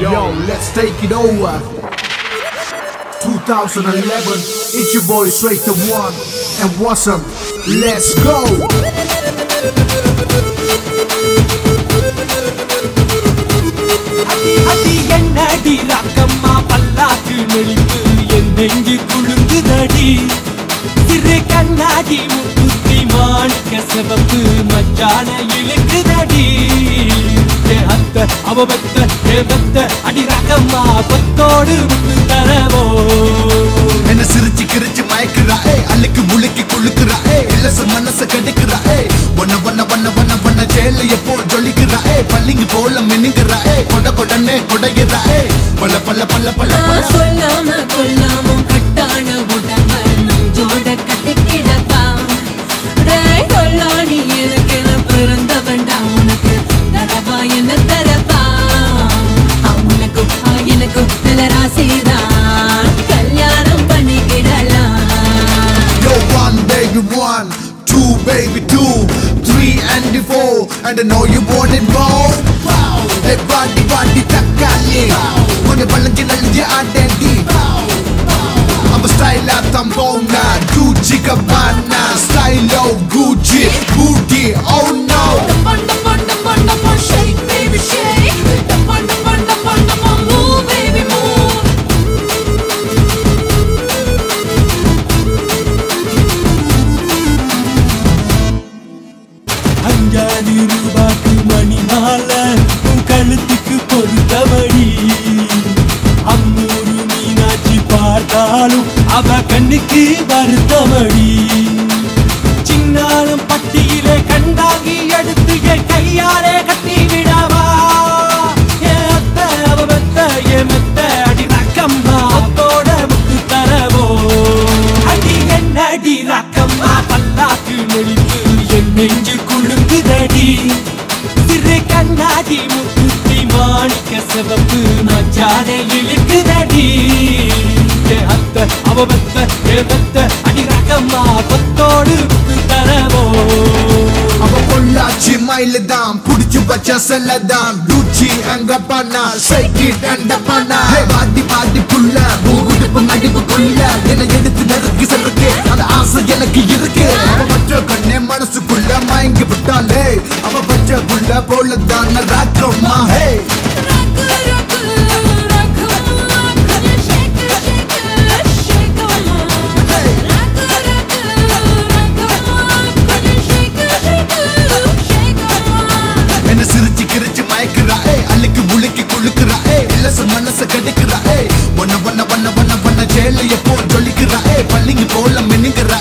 Yo, let's take it over. 2011, it's your boy Straight to One and Wasm. Let's go. Adi ennadi rakamma pallakku nelipu endengi kulungudadi sirre kannadi muthutti maanikka sevappu majjana ilukudadi ye hatta avavetta evetta adi rakamma pottodu muthu taravo enna sirichi kirichi mayakura allikku muliki kulukura illasa manasa kadikura vanna jela eppo jolikura pallingi pola meningura koda kodane kodagira pala sollama kollama kattana udama nunjoda kattikidappa dai kollani enakena pirandavanda unakku darava enna tarappa amunakku ayenakku nalla raasida kalyanam pannikidala yo one baby one two baby two three and four and I know you want it more hey body takkali one balanji nalji adendi I'm a style at Tambona Gucci Gabbana style of Gucci booty oh no shake baby shake move baby move anjali rubakku mani mala un kaluttukku porutavadi ammuru meenachi paarthalum ava kannukku varuthavadi chinnalam pattiyile kandagi eduthu kaiyale katti vidava ye atta avavetta ye metta adi rakamma attoda muthu taravo adi ennadi rakamma pallakku nelipu endengi kulungudadi sirre kannadi muthutti maanikka sevappu majjana ilukudadi ye hatta avavetta evetta adi rakamma pottodu muthu taravo அவ பொள்ளாச்சி மயிலுதான் புடிச்சு வச்ச செல்லதான் Lucci அங்க பண்ணா சைக்கிட் அண்ட பண்ணா பாதி புள்ள பூகுடுப்பு நடிப்புக்குள்ள என்னை எடுத்து நறுக்கி செல்லுக்கு அந்த ஆசை எனக்கு இருக்கு அவ பச்ச கண்ணே மனசுக்குள்ள மயங்கி விட்டாலே அவ பச்ச புள்ள போலதான் ராக்கம்மா ஹே சிரிச்சு கிரிச்சு மயக்குறா அள்ளிக்கு முழுக்கி குளுக்குறா இல்லச மனச கடிக்குறா வண்ண ஜேல எப்போ ஜொலிக்குறா பள்ளிங்க போல மின்னுக்குறா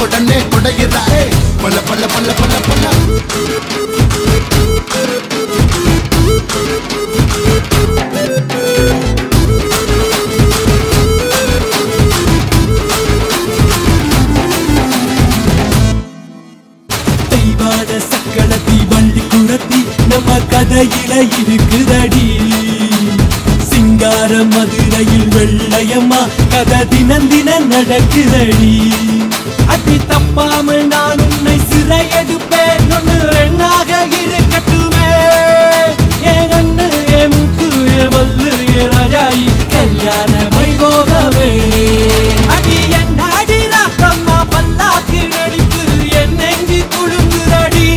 கொடனே கொடைகிறா பல்ல தெய்வான சக்களத்தி வள்ளி குரத்தி நம்ம கதையில இருக்குதடி சிங்கார மதுரையில் வெள்ளையம்மா கதை தினம் நடக்குதடி அடி தப்பாம நான் உன்னை சிறையெடுப்பேன் ஒன்று எண்ணாக இருக்கட்டுமே என் கண்ணு என் முக்கு என் வல்லு என் ராஜாயி கல்யாண வைபோகமே அடி என் அடி ராக்கம்மா பல்லாக்கு நடிப்பு என் நெஞ்சு குழுங்குதடி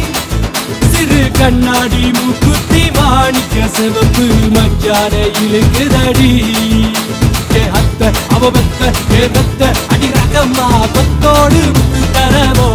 சிறு கண்ணாடி மூக்குத்தி மாணிக்க சிவப்பு மச்சான இழுக்குதடி ஏ அத்த அவபத்த ஏ வெத்த அடி ரகம்மா கொத்தோடு முத்து தரவோ